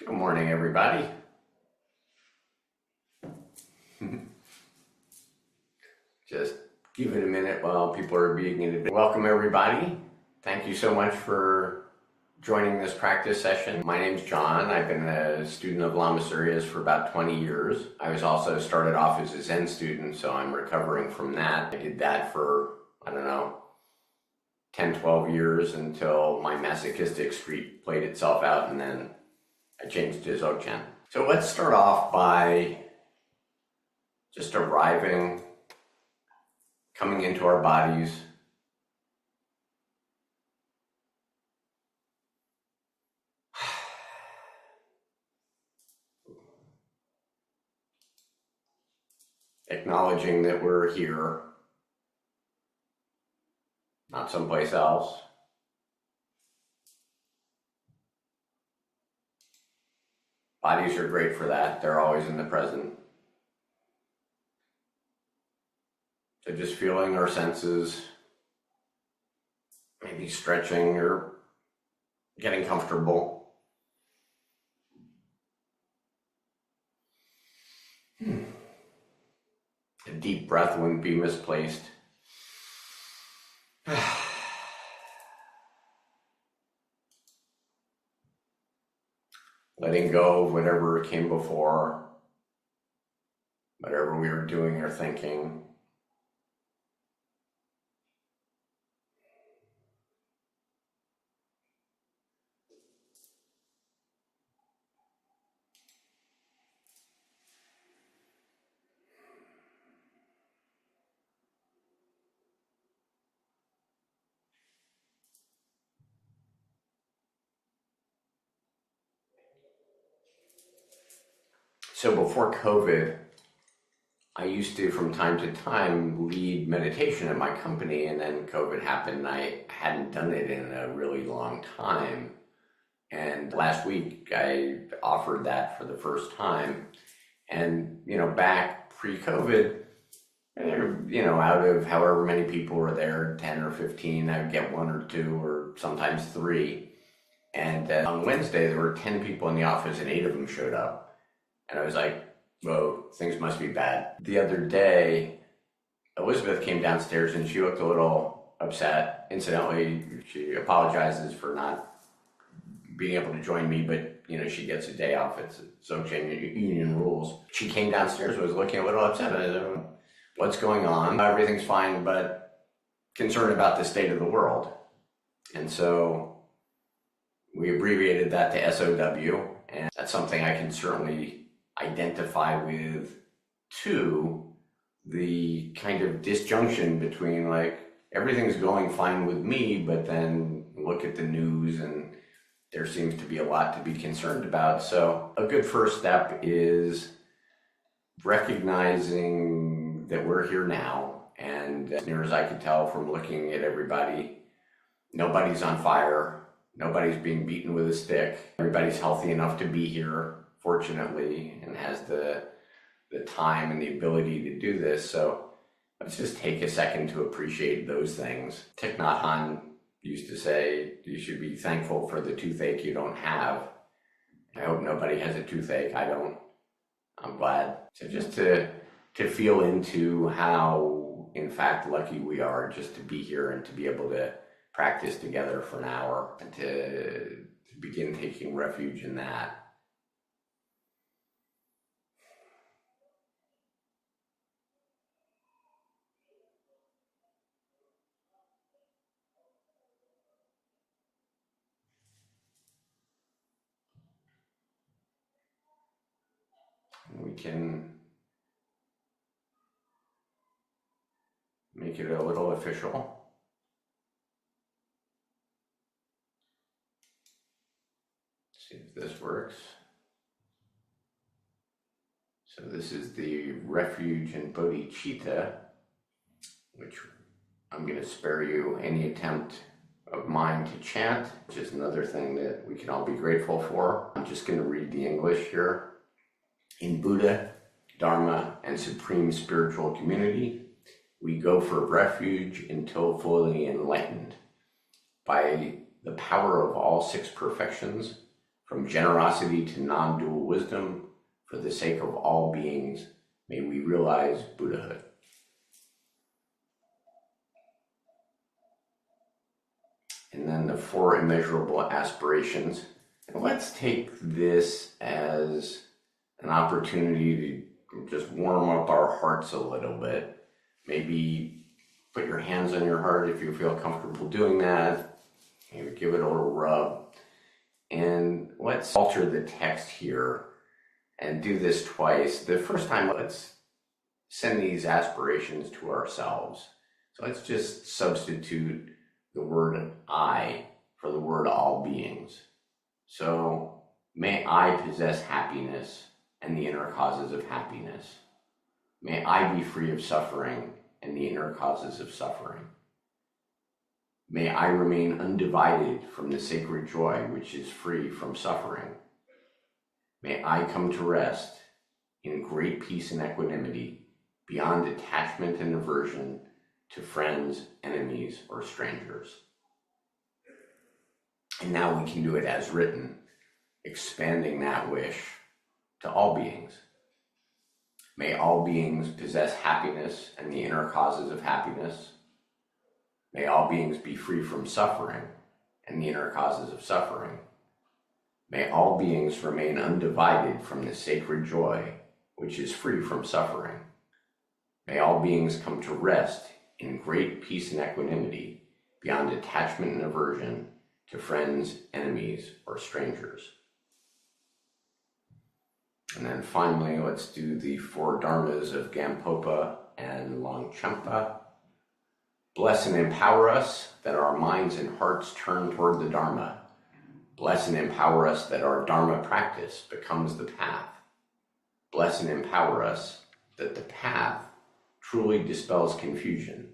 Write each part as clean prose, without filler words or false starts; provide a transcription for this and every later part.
Good morning, everybody. Just give it a minute while people are being in. Welcome, everybody. Thank you so much for joining this practice session. My name's John. I've been a student of Lama Surya's for about 20 years. I was also started off as a Zen student, so I'm recovering from that. I did that for, 10, 12 years until my masochistic streak played itself out, and then I changed to Hochman. So let's start off by just arriving, coming into our bodies. Acknowledging that we're here, not someplace else. Bodies are great for that. They're always in the present. So just feeling our senses, maybe stretching or getting comfortable. A deep breath wouldn't be misplaced. Letting go of whatever came before, whatever we were doing or thinking. So before COVID, I used to, from time to time, lead meditation at my company, and then COVID happened, and I hadn't done it in a really long time. And last week, I offered that for the first time. And, back pre-COVID, out of however many people were there, 10 or 15, I'd get one or two or sometimes three. And on Wednesday, there were 10 people in the office, and 8 of them showed up. And I was like, whoa, things must be bad. The other day, Elizabeth came downstairs and she looked a little upset. Incidentally, she apologizes for not being able to join me, but she gets a day off. It's Hochman union rules. She came downstairs and was looking a little upset. I said, what's going on? Everything's fine, but concerned about the state of the world. And so we abbreviated that to SOW, and that's something I can certainly identify with, too, the kind of disjunction between everything's going fine with me, but then look at the news and there seems to be a lot to be concerned about. So a good first step is recognizing that we're here now, and as near as I could tell from looking at everybody, nobody's on fire, nobody's being beaten with a stick, everybody's healthy enough to be here, fortunately, and has the time and the ability to do this. So let's just take a second to appreciate those things. Thich Nhat Hanh used to say, you should be thankful for the toothache you don't have. I hope nobody has a toothache. I don't. I'm glad. So just to feel into how, in fact, lucky we are just to be here and to be able to practice together for an hour and to begin taking refuge in that. We can make it a little official. See if this works. So this is the refuge in bodhicitta, which I'm going to spare you any attempt of mine to chant, which is another thing that we can all be grateful for. I'm just going to read the English here. In Buddha, Dharma, and supreme spiritual community, we go for refuge until fully enlightened. By the power of all 6 perfections, From generosity to non-dual wisdom, for the sake of all beings, may we realize Buddhahood. And then the 4 immeasurable aspirations. And let's take this as an opportunity to just warm up our hearts a little bit. Maybe put your hands on your heart if you feel comfortable doing that. Maybe give it a little rub. And let's alter the text here and do this twice. The first time, let's send these aspirations to ourselves. So let's just substitute the word I for the word all beings. So may I possess happiness and the inner causes of happiness. May I be free of suffering and the inner causes of suffering. May I remain undivided from the sacred joy which is free from suffering. May I come to rest in great peace and equanimity, beyond attachment and aversion to friends, enemies, or strangers. And now we can do it as written, expanding that wish to all beings. May all beings possess happiness and the inner causes of happiness. May all beings be free from suffering and the inner causes of suffering. May all beings remain undivided from the sacred joy which is free from suffering. May all beings come to rest in great peace and equanimity, beyond attachment and aversion to friends, enemies, or strangers. And then finally, let's do the 4 dharmas of Gampopa and Longchenpa. Bless and empower us that our minds and hearts turn toward the Dharma. Bless and empower us that our Dharma practice becomes the path. Bless and empower us that the path truly dispels confusion.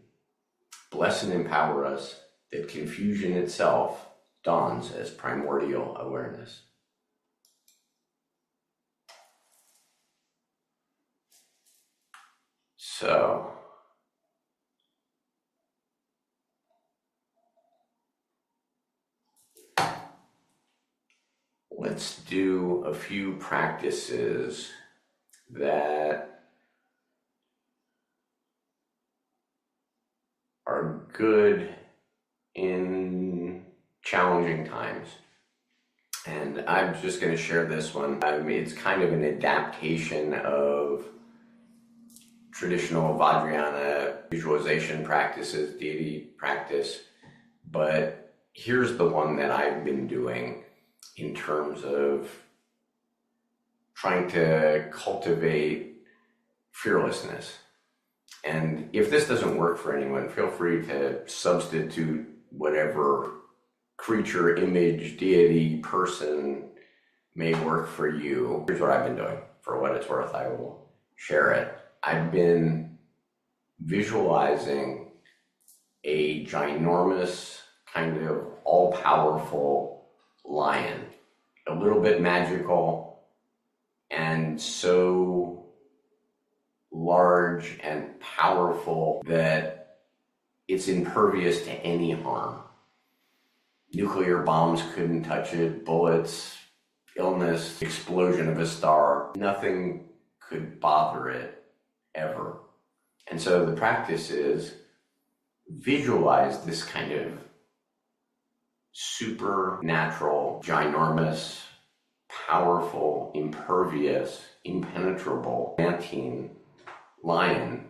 Bless and empower us that confusion itself dawns as primordial awareness. So, let's do a few practices that are good in challenging times. And I'm just going to share this one. It's kind of an adaptation of traditional Vajrayana visualization practices, deity practice, but here's the one that I've been doing in terms of trying to cultivate fearlessness. And if this doesn't work for anyone, feel free to substitute whatever creature, image, deity, person may work for you. Here's what I've been doing. For what it's worth, I will share it. I've been visualizing a ginormous, kind of all-powerful lion, a little bit magical, and so large and powerful that it's impervious to any harm. Nuclear bombs couldn't touch it, bullets, illness, explosion of a star, nothing could bother it ever. And so the practice is visualize this kind of supernatural, ginormous, powerful, impervious, impenetrable, antine lion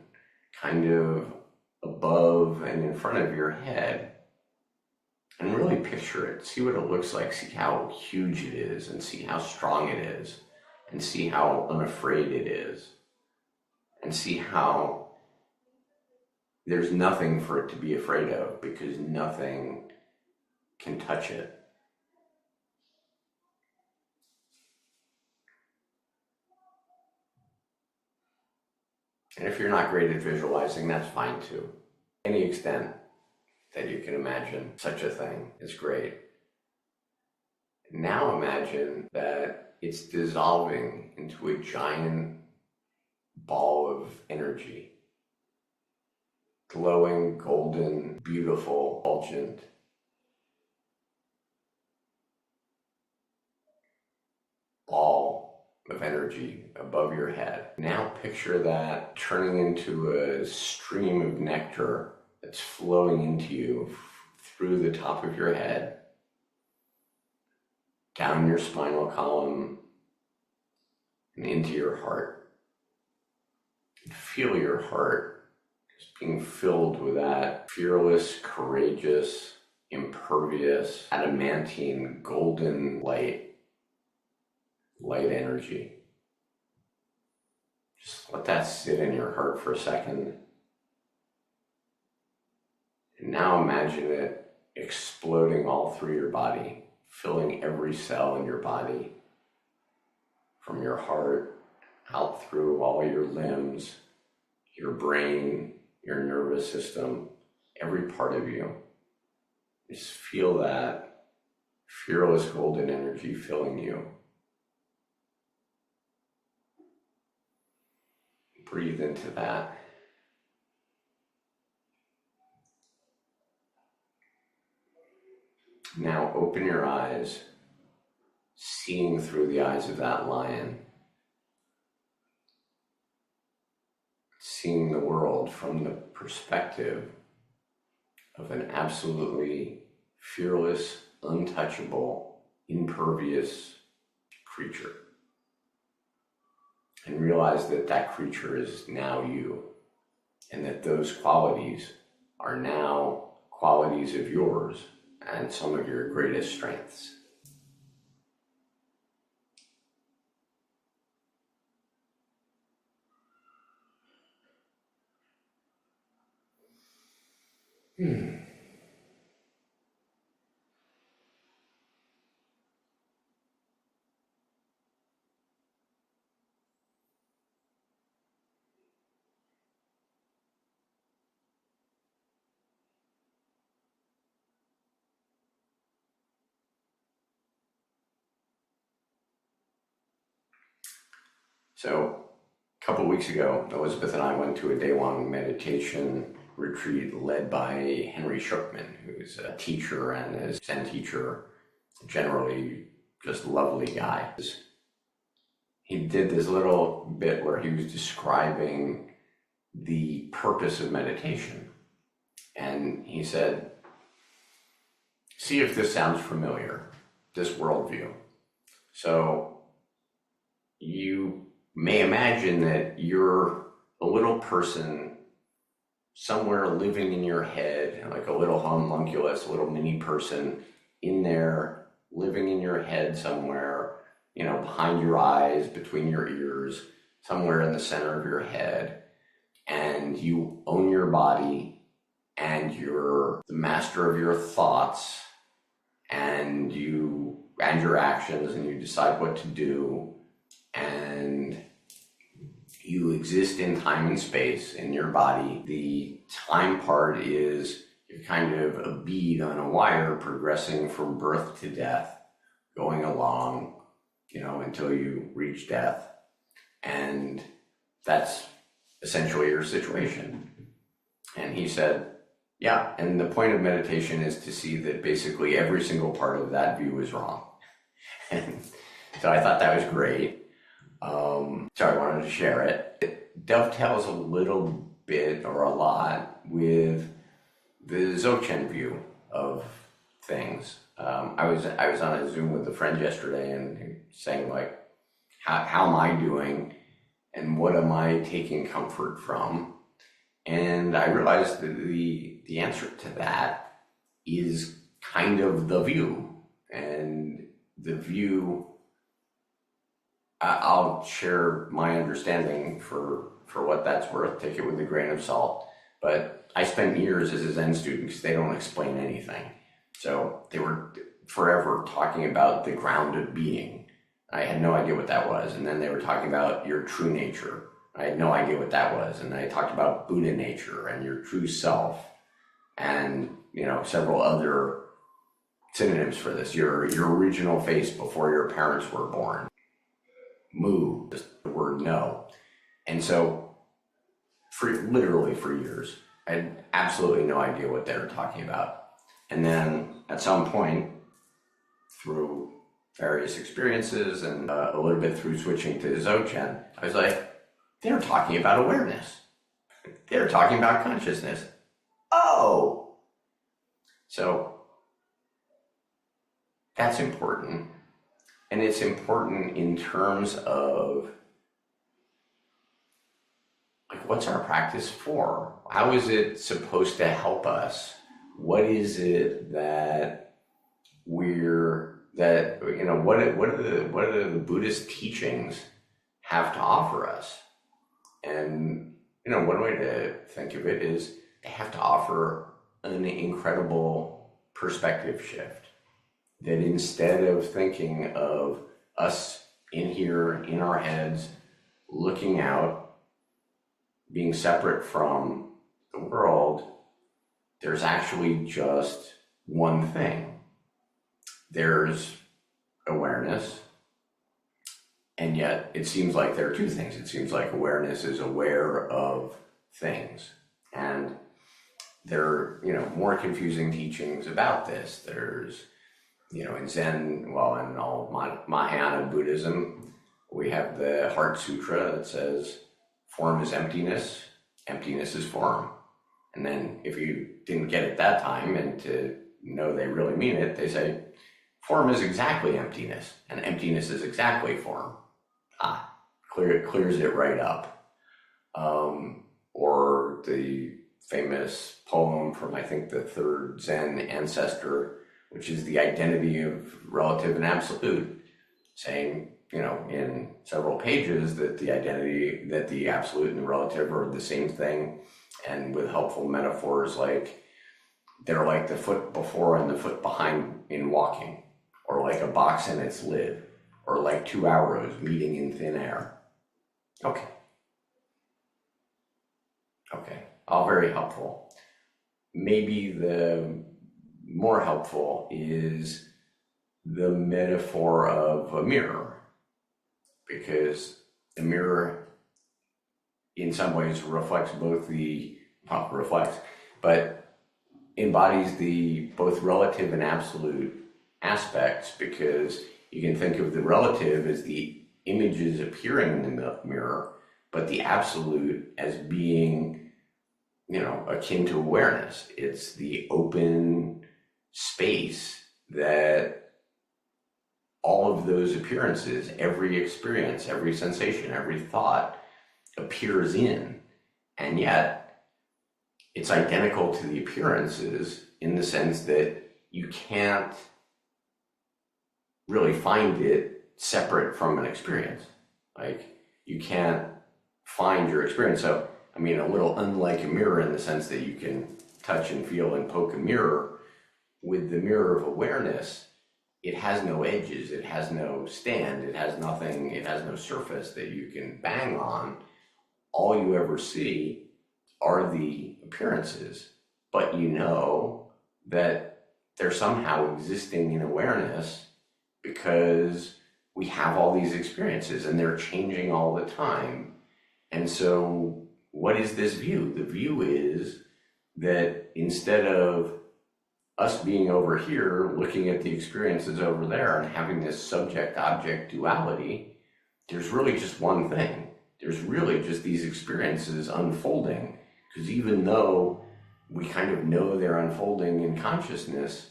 kind of above and in front of your head. And really picture it, see what it looks like, see how huge it is, and see how strong it is, and see how unafraid it is, and see how there's nothing for it to be afraid of because nothing can touch it. And if you're not great at visualizing, that's fine too. Any extent that you can imagine such a thing is great. Now imagine that it's dissolving into a giant ball of energy. Glowing, golden, beautiful, fulgent. ball of energy above your head. Now picture that turning into a stream of nectar that's flowing into you through the top of your head, down your spinal column, and into your heart. Feel your heart just being filled with that fearless, courageous, impervious, adamantine, golden light energy. Just let that sit in your heart for a second. And now imagine it exploding all through your body, filling every cell in your body, from your heart out through all your limbs, your brain, your nervous system, every part of you. Just feel that fearless golden energy filling you. Breathe into that. Now open your eyes, seeing through the eyes of that lion, seeing the world from the perspective of an absolutely fearless, untouchable, impervious creature. And realize that that creature is now you, and that those qualities are now qualities of yours and some of your greatest strengths. So a couple of weeks ago, Elizabeth and I went to a day-long meditation retreat led by Henry Hochman, who's a teacher and a Zen teacher, generally just lovely guy. He did this little bit where he was describing the purpose of meditation. And he said, see if this sounds familiar, this worldview. So you may imagine that you're a little person somewhere living in your head, like a little homunculus, a little mini person in there, living in your head somewhere, behind your eyes, between your ears, somewhere in the center of your head. And you own your body, and you're the master of your thoughts, and your actions, and you decide what to do. And you exist in time and space in your body. The time part is you're kind of a bead on a wire progressing from birth to death, going along, until you reach death. And that's essentially your situation. And he said, yeah, and the point of meditation is to see that basically every single part of that view is wrong. And so I thought that was great. So I wanted to share it. It dovetails a little bit or a lot with the Dzogchen view of things. I was on a Zoom with a friend yesterday and saying like, how am I doing and what am I taking comfort from? And I realized that the answer to that is kind of the view. And the view, I'll share my understanding for what that's worth, take it with a grain of salt. But I spent years as a Zen student because they don't explain anything. So they were forever talking about the ground of being. I had no idea what that was. And then they were talking about your true nature. I had no idea what that was. And I talked about Buddha nature and your true self and, several other synonyms for this. Your original face before your parents were born. Mu, just the word no. And so literally for years, I had absolutely no idea what they were talking about. And then at some point through various experiences and a little bit through switching to Dzogchen, I was like, they're talking about awareness. They're talking about consciousness. Oh! So that's important. And it's important in terms of, like, what's our practice for? How is it supposed to help us? What is it that what do the Buddhist teachings have to offer us? And, one way to think of it is they have to offer an incredible perspective shift. That instead of thinking of us in here, in our heads, looking out, being separate from the world, there's actually just one thing. There's awareness, and yet it seems like there are two things. It seems like awareness is aware of things, and there are, more confusing teachings about this. There's, in Zen, in all Mahayana Buddhism, we have the Heart Sutra that says form is emptiness, emptiness is form. And then if you didn't get it that time and to know they really mean it, they say form is exactly emptiness and emptiness is exactly form. Clears it right up. Or the famous poem from, I think, the third Zen ancestor, which is the identity of relative and absolute, saying, in several pages that the identity, that the absolute and the relative are the same thing, and with helpful metaphors like they're like the foot before and the foot behind in walking, or like a box and its lid, or like two arrows meeting in thin air. Okay, all very helpful. Maybe the more helpful is the metaphor of a mirror, because the mirror in some ways reflects but embodies the both relative and absolute aspects, because you can think of the relative as the images appearing in the mirror, but the absolute as being, akin to awareness. It's the open space that all of those appearances, every experience, every sensation, every thought appears in. And yet it's identical to the appearances in the sense that you can't really find it separate from an experience. Like, you can't find your experience. So, a little unlike a mirror in the sense that you can touch and feel and poke a mirror. With the mirror of awareness, it has no edges, it has no stand, it has nothing, it has no surface that you can bang on. All you ever see are the appearances, but you know that they're somehow existing in awareness because we have all these experiences and they're changing all the time. And so what is this view? The view is that instead of us being over here looking at the experiences over there and having this subject-object duality, there's really just one thing. There's really just these experiences unfolding, because even though we kind of know they're unfolding in consciousness,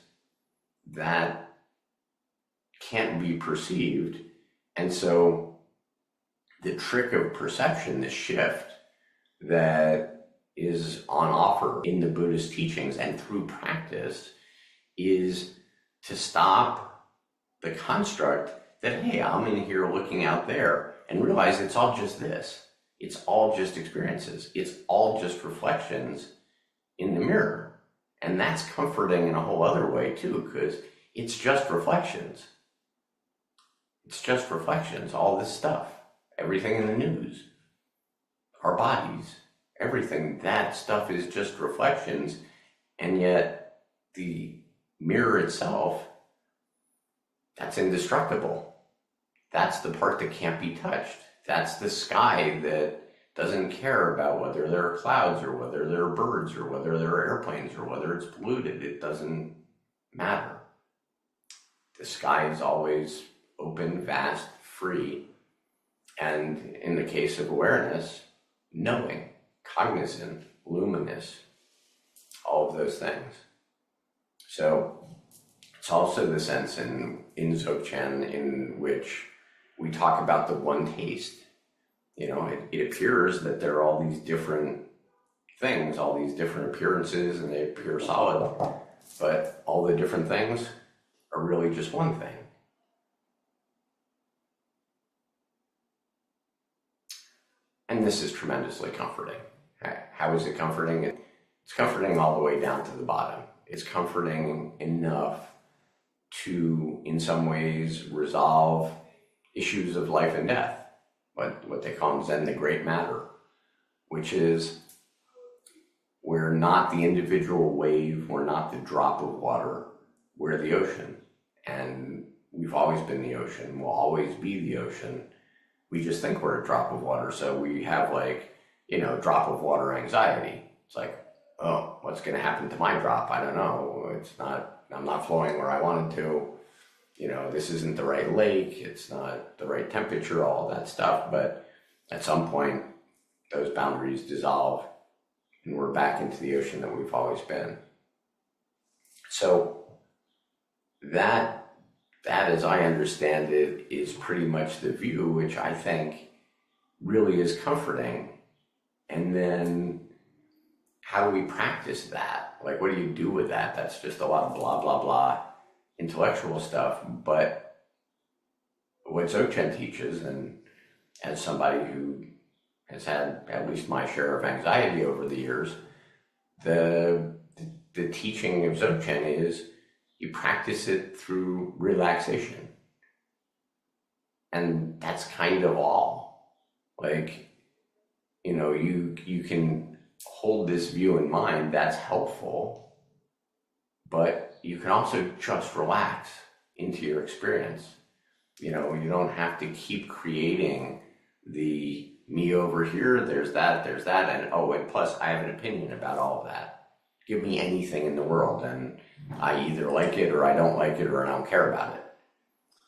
that can't be perceived. And so the trick of perception, the shift that is on offer in the Buddhist teachings and through practice, is to stop the construct that, hey, I'm in here looking out there, and realize it's all just this. It's all just experiences. It's all just reflections in the mirror. And that's comforting in a whole other way too, because it's just reflections. It's just reflections, all this stuff, everything in the news, our bodies, everything, that stuff is just reflections. And yet the mirror itself, that's indestructible. That's the part that can't be touched. That's the sky that doesn't care about whether there are clouds or whether there are birds or whether there are airplanes or whether it's polluted. It doesn't matter. The sky is always open, vast, free. And in the case of awareness, knowing, cognizant, luminous, all of those things. So it's also the sense in Dzogchen in which we talk about the one taste. You know, it appears that there are all these different things, all these different appearances, and they appear solid, but all the different things are really just one thing. And this is tremendously comforting. How is it comforting? It's comforting all the way down to the bottom. It's comforting enough to, in some ways, resolve issues of life and death, what they call in Zen the great matter, which is we're not the individual wave, we're not the drop of water, we're the ocean. And we've always been the ocean, we'll always be the ocean. We just think we're a drop of water, so we have drop of water anxiety. It's like, oh, what's going to happen to my drop? I don't know. I'm not flowing where I wanted to. This isn't the right lake. It's not the right temperature, all that stuff. But at some point, those boundaries dissolve and we're back into the ocean that we've always been. So that, as I understand it, is pretty much the view, which I think really is comforting. And then how do we practice that? Like, what do you do with that? That's just a lot of blah, blah, blah intellectual stuff. But what Dzogchen teaches, and as somebody who has had at least my share of anxiety over the years, the teaching of Dzogchen is you practice it through relaxation. And that's kind of all. Like, you can hold this view in mind, that's helpful, but you can also just relax into your experience. You don't have to keep creating the me over here, there's that, and plus I have an opinion about all of that. Give me anything in the world and I either like it or I don't like it or I don't care about it.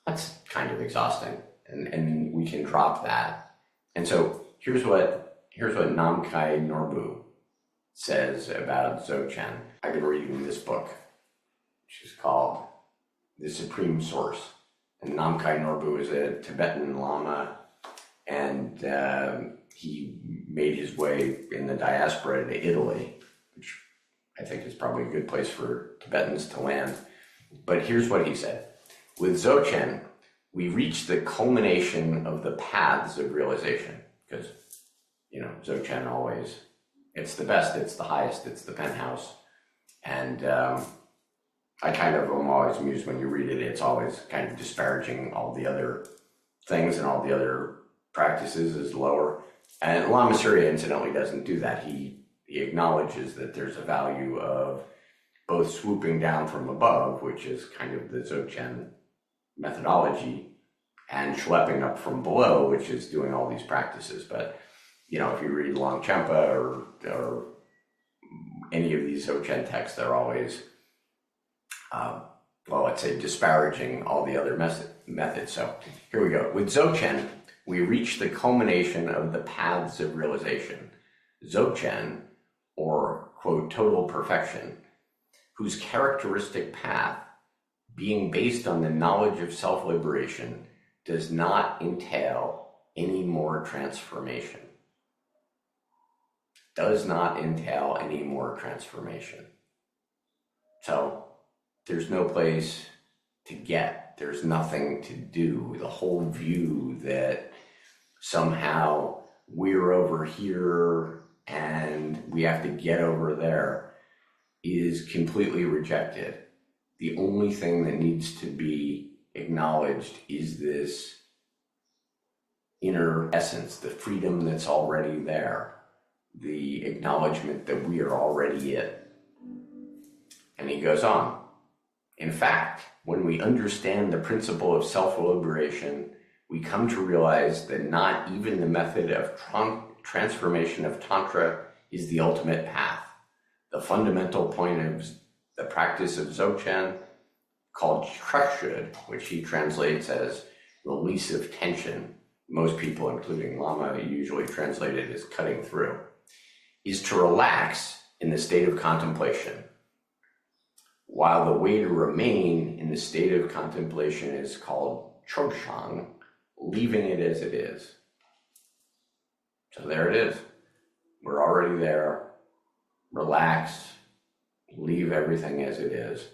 That's kind of exhausting, and we can drop that. And so here's what Namkhai Norbu says about Dzogchen. I've been reading this book, which is called The Supreme Source. And Namkhai Norbu is a Tibetan Lama, and he made his way in the diaspora to Italy, which I think is probably a good place for Tibetans to land. But here's what he said. With Dzogchen, we reach the culmination of the paths of realization, because Dzogchen always, it's the best, it's the highest, it's the penthouse. And I kind of am always amused when you read it, it's always kind of disparaging all the other things and all the other practices as lower. And Lama Surya incidentally doesn't do that. He acknowledges that there's a value of both swooping down from above, which is kind of the Dzogchen methodology, and schlepping up from below, which is doing all these practices. But if you read Longchenpa or any of these Dzogchen texts, they're always, let's say, disparaging all the other methods. So here we go. With Dzogchen, we reach the culmination of the paths of realization. Dzogchen, or, quote, total perfection, whose characteristic path, being based on the knowledge of self-liberation, does not entail any more transformation. Does not entail any more transformation. So there's no place to get. There's nothing to do. The whole view that somehow we're over here and we have to get over there is completely rejected. The only thing that needs to be acknowledged is this inner essence, the freedom that's already there, the acknowledgement that we are already it. And he goes on. In fact, when we understand the principle of self-liberation, we come to realize that not even the method of transformation of Tantra is the ultimate path. The fundamental point of the practice of Dzogchen, called Trekshud, which he translates as release of tension, most people, including Lama, usually translate it as cutting through, is to relax in the state of contemplation, while the way to remain in the state of contemplation is called choshang, leaving it as it is. So there it is. We're already there. Relax, leave everything as it is,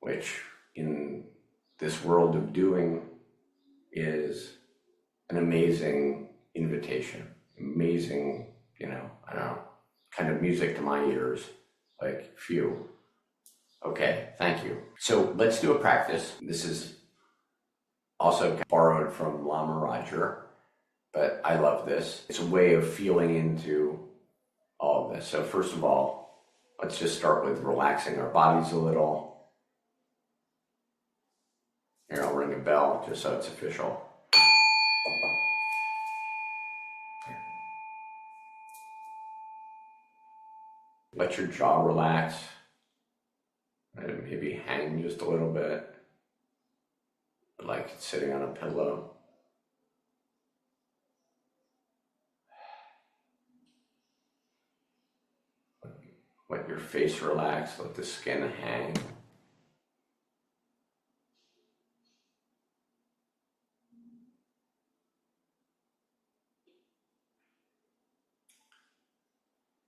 which in this world of doing is an amazing invitation, amazing, I don't know, kind of music to my ears, like, phew. Okay, thank you. So let's do a practice. This is also borrowed from Lama Roger, but I love this. It's a way of feeling into all of this. So first of all, let's just start with relaxing our bodies a little. Here, I'll ring a bell just so it's official. Let your jaw relax. And maybe hang just a little bit, like it's sitting on a pillow. Let your face relax, let the skin hang.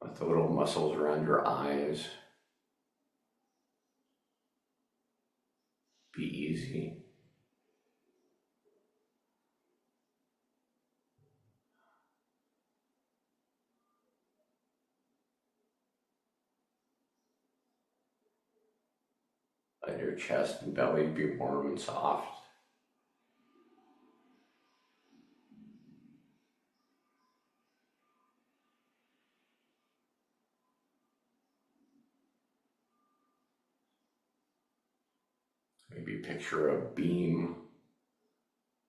Let the little muscles around your eyes be easy. Let your chest and belly be warm and soft. Maybe picture a beam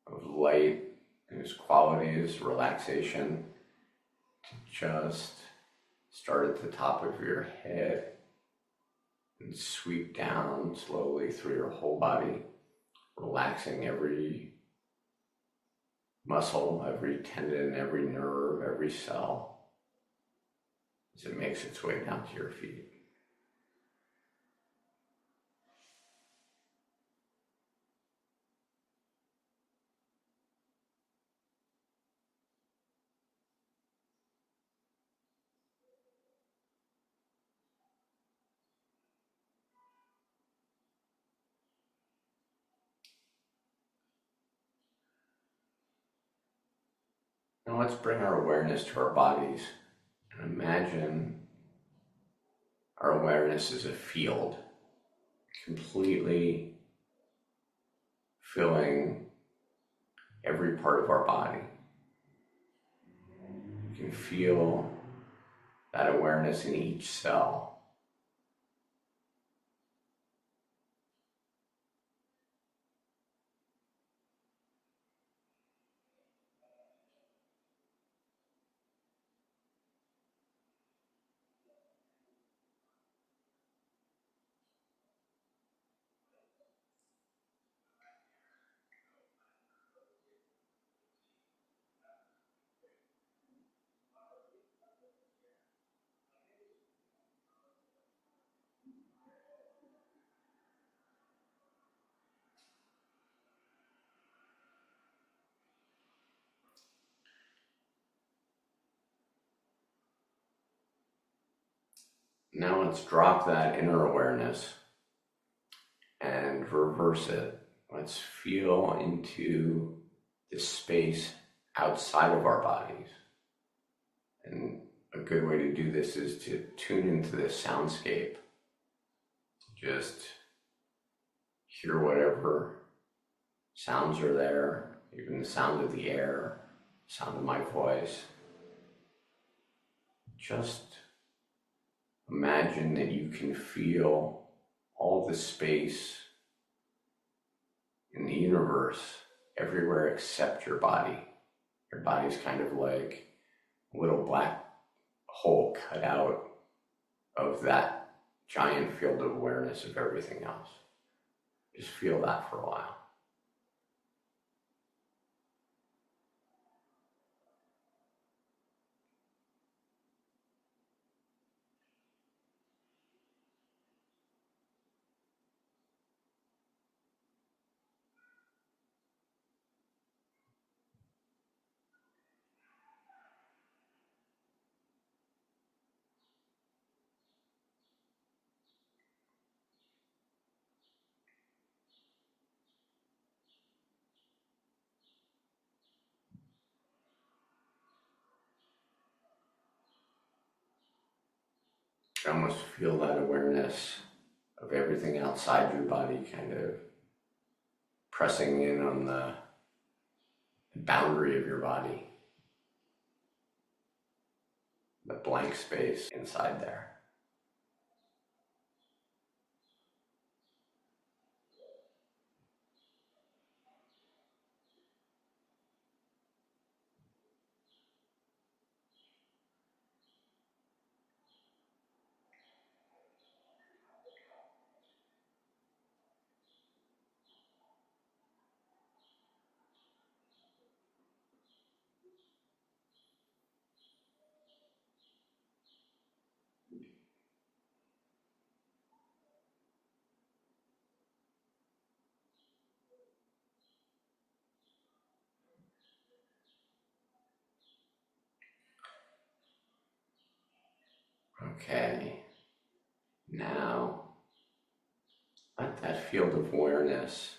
of light whose quality is relaxation to just start at the top of your head and sweep down slowly through your whole body, relaxing every muscle, every tendon, every nerve, every cell as it makes its way down to your feet. Now let's bring our awareness to our bodies and imagine our awareness is a field, completely filling every part of our body. You can feel that awareness in each cell. Now let's drop that inner awareness and reverse it. Let's feel into this space outside of our bodies. And a good way to do this is to tune into the soundscape. Just hear whatever sounds are there, even the sound of the air, the sound of my voice. Just imagine that you can feel all the space in the universe everywhere except your body. Your body's kind of like a little black hole cut out of that giant field of awareness of everything else. Just feel that for a while. You almost feel that awareness of everything outside your body kind of pressing in on the boundary of your body, the blank space inside there. Okay, now let that field of awareness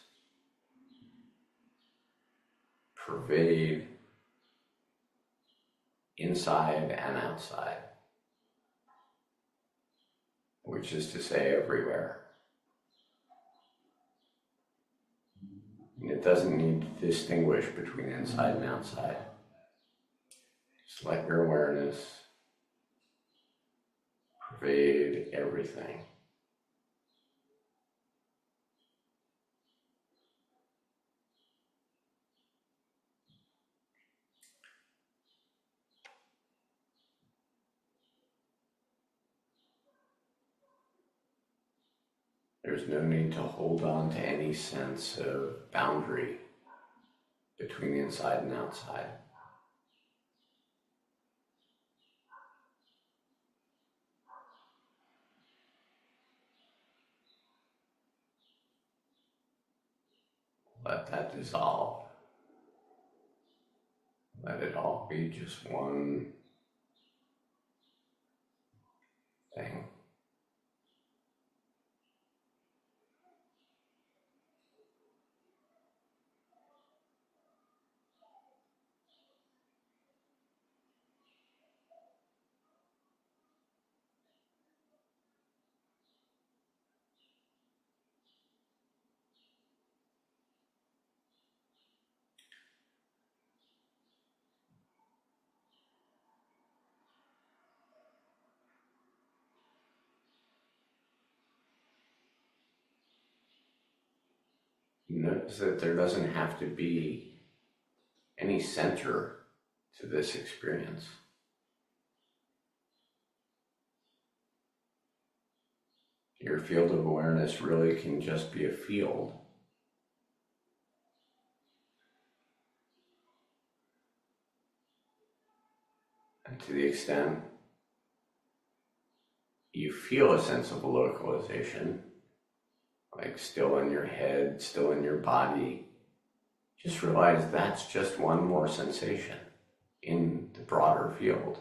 pervade inside and outside, which is to say everywhere. And it doesn't need to distinguish between inside and outside. Just let your awareness pervade everything. There's no need to hold on to any sense of boundary between the inside and outside. Let that dissolve. Let it all be just one thing. Notice that there doesn't have to be any center to this experience. Your field of awareness really can just be a field. And to the extent you feel a sense of localization, like still in your head, still in your body, just realize that's just one more sensation in the broader field.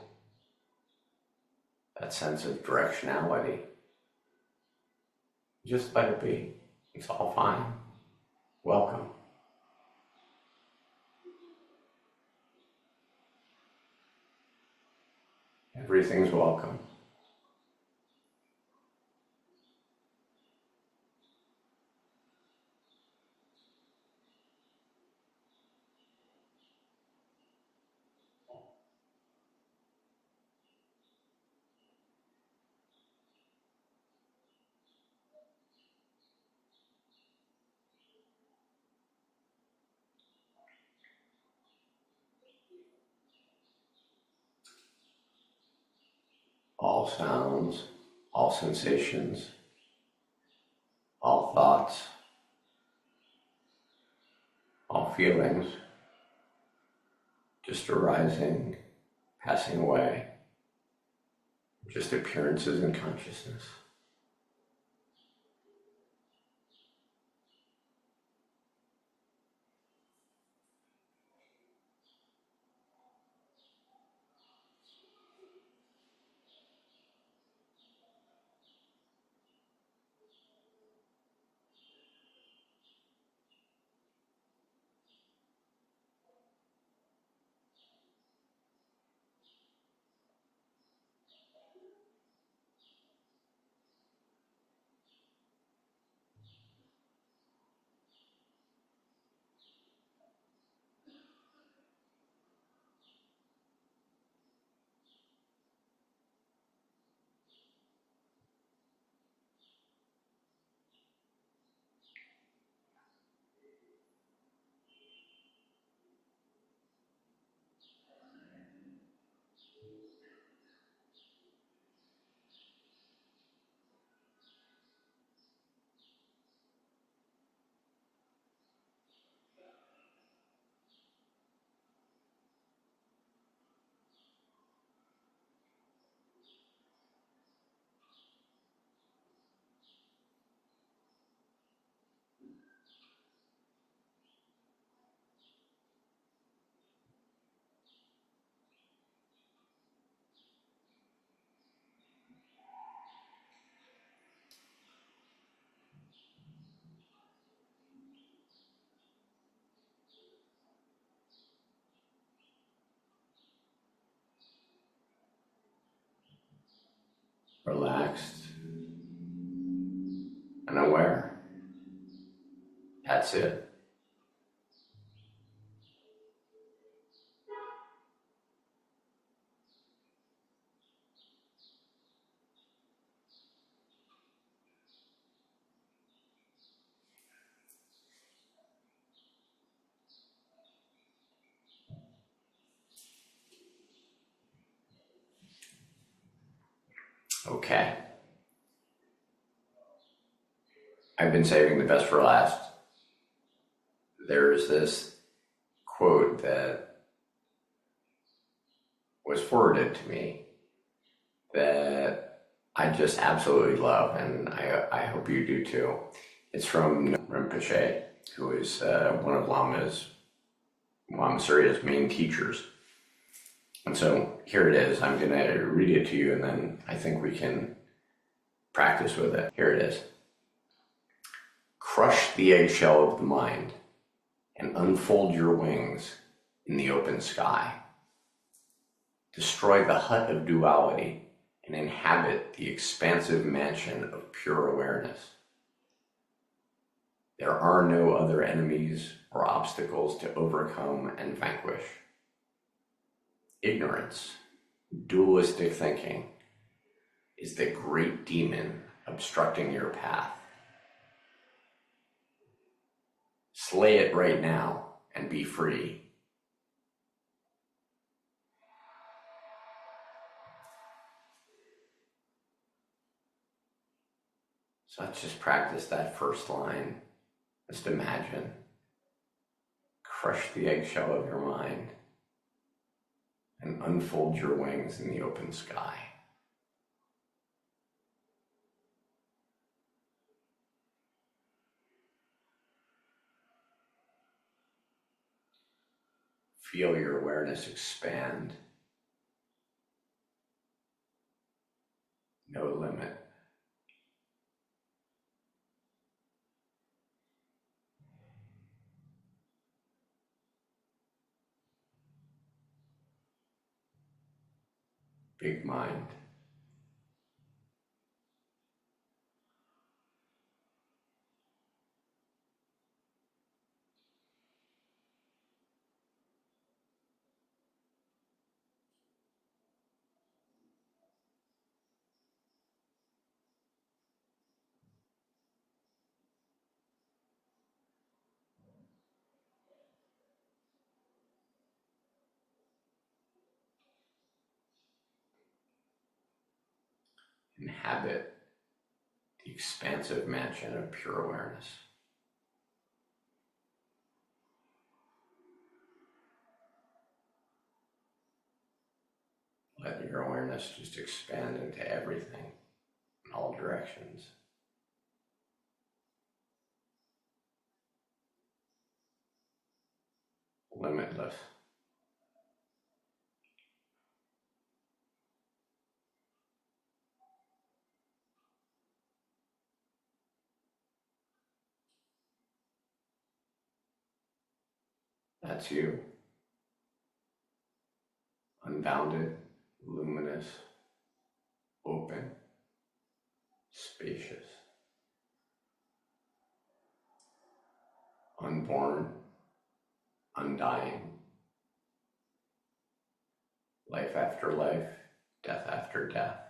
That sense of directionality. Just let it be. It's all fine. Welcome. Everything's welcome. All sounds, all sensations, all thoughts, all feelings, just arising, passing away, just appearances in consciousness. relaxed and aware. That's it. Okay. I've been saving the best for last. There's this quote that was forwarded to me that I just absolutely love, and I hope you do too. It's from Rinpoche, who is one of Lama Surya's main teachers. And so here it is. I'm going to read it to you, and then I think we can practice with it. Here it is. Crush the eggshell of the mind and unfold your wings in the open sky. Destroy the hut of duality and inhabit the expansive mansion of pure awareness. There are no other enemies or obstacles to overcome and vanquish. Ignorance, dualistic thinking, is the great demon obstructing your path. Slay it right now and be free. So let's just practice that first line. Just imagine. Crush the eggshell of your mind and unfold your wings in the open sky. Feel your awareness expand. No limit. Big mind. Inhabit the expansive mansion of pure awareness. Let your awareness just expand into everything, in all directions. Limitless. That's you. Unbounded, luminous, open, spacious, unborn, undying, life after life, death after death.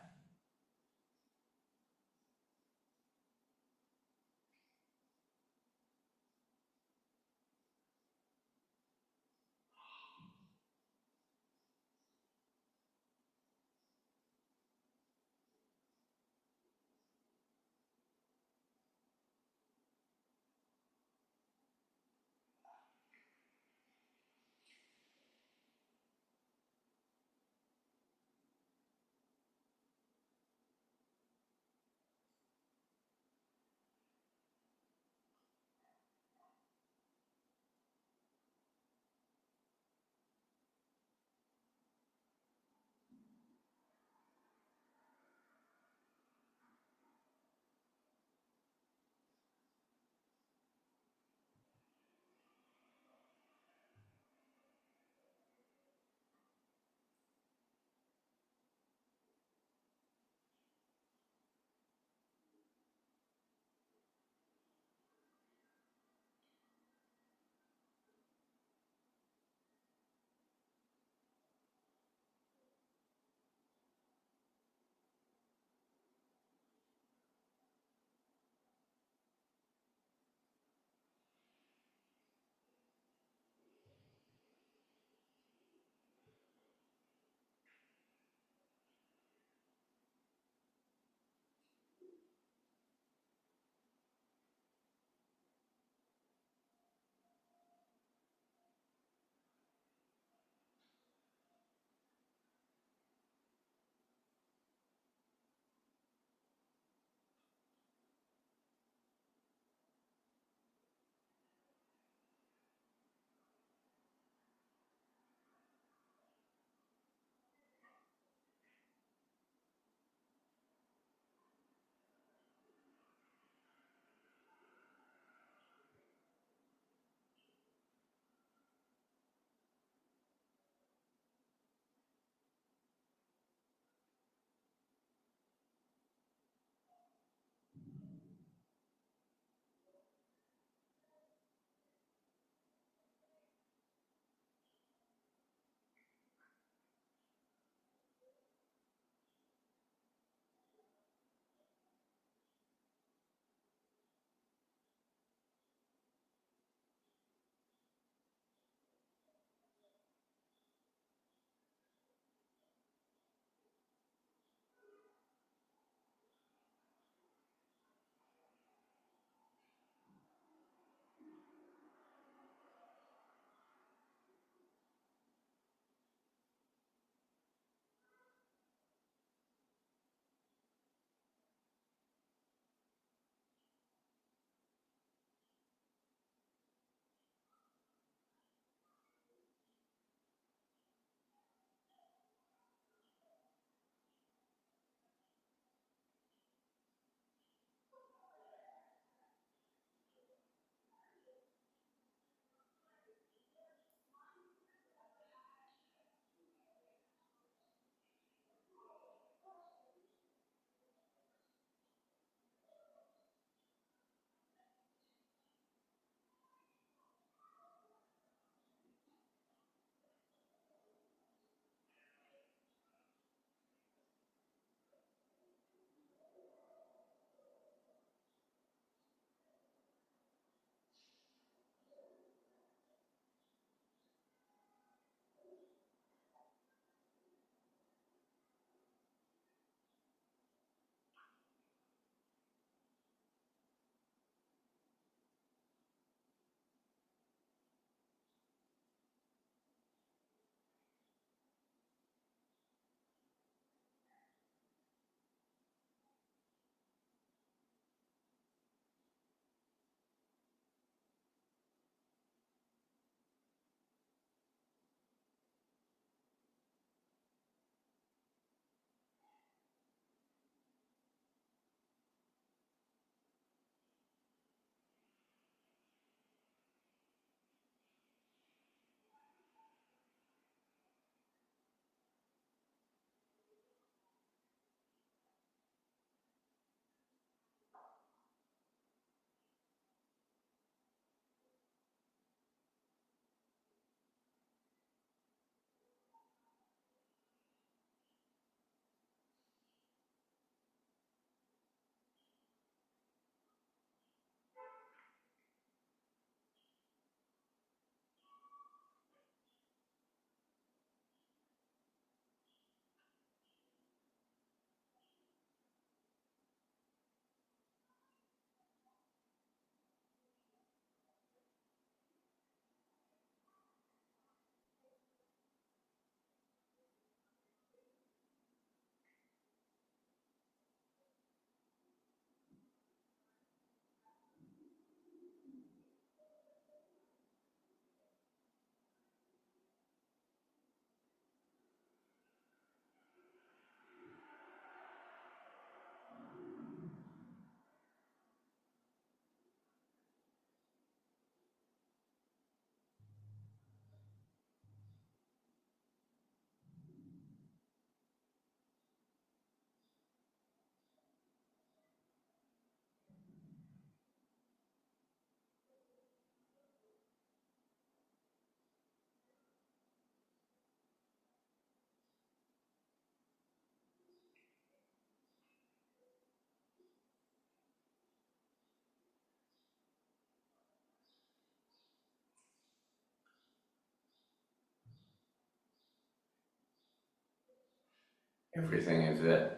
Everything is it.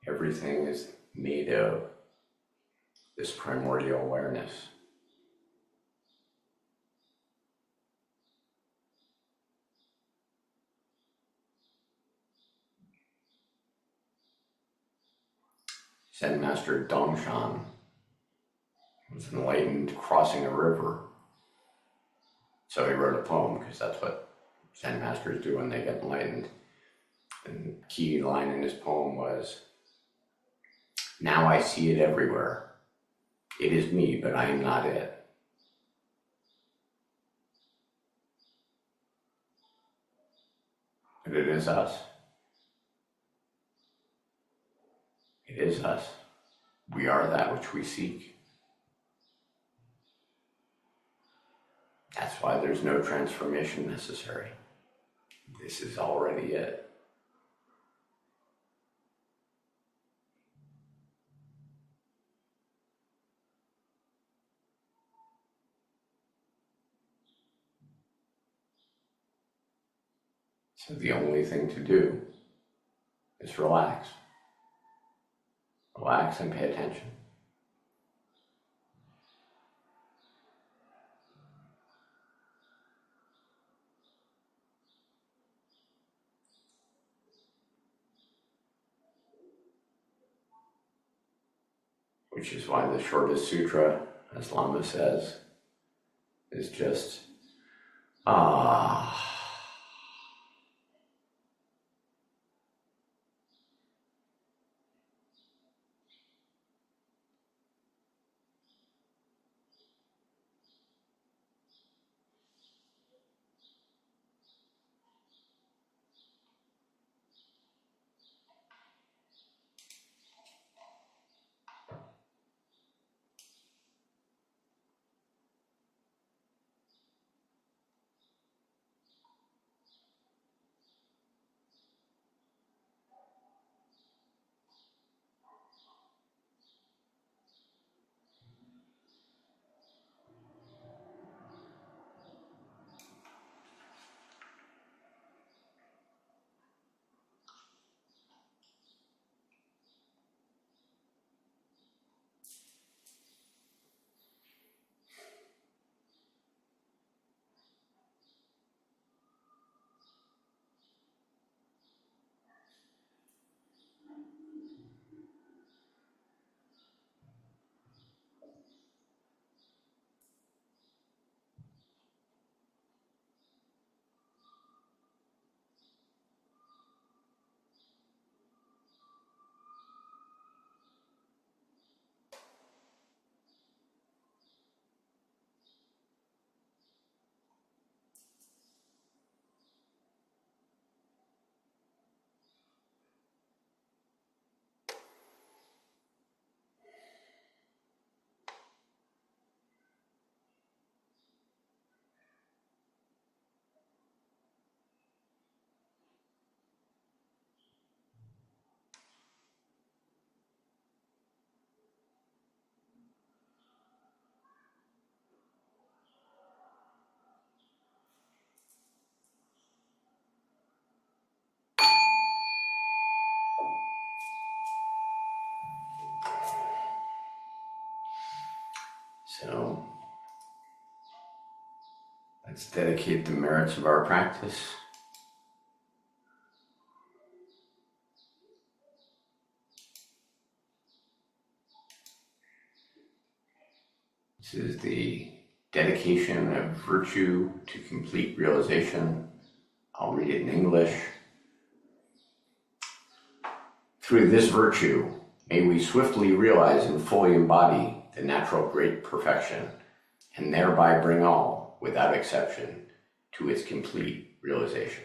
Everything is made of this primordial awareness. Zen Master Dongshan was enlightened crossing a river. So he wrote a poem, because that's what Zen masters do when they get enlightened. And the key line in his poem was, "Now I see it everywhere. It is me, but I am not it." But it is us. It is us. We are that which we seek. That's why there's no transformation necessary. This is already it. So the only thing to do is relax. Relax and pay attention. Which is why the shortest sutra, as Lama says, is just ah. So let's dedicate the merits of our practice. This is the dedication of virtue to complete realization. I'll read it in English. Through this virtue, may we swiftly realize and fully embody the natural great perfection, and thereby bring all, without exception, to its complete realization.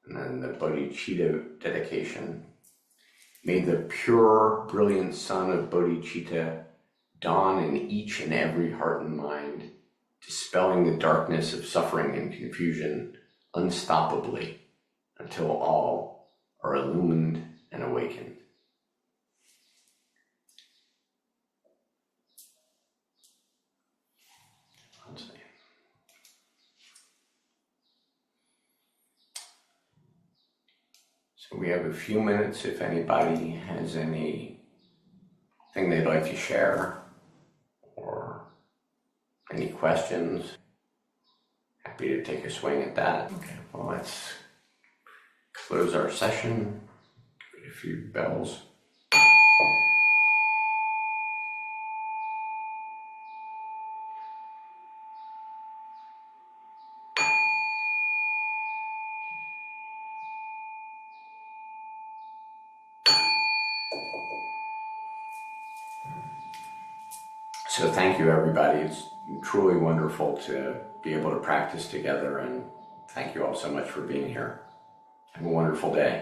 And then the bodhicitta dedication. May the pure, brilliant sun of bodhicitta dawn in each and every heart and mind, dispelling the darkness of suffering and confusion unstoppably until all are illumined and awakened. Let's see. So we have a few minutes if anybody has anything they'd like to share or any questions. Happy to take a swing at that. Okay, well, let's close our session. Give it a few bells. So thank you, everybody. It's truly wonderful to be able to practice together, and thank you all so much for being here. Have a wonderful day.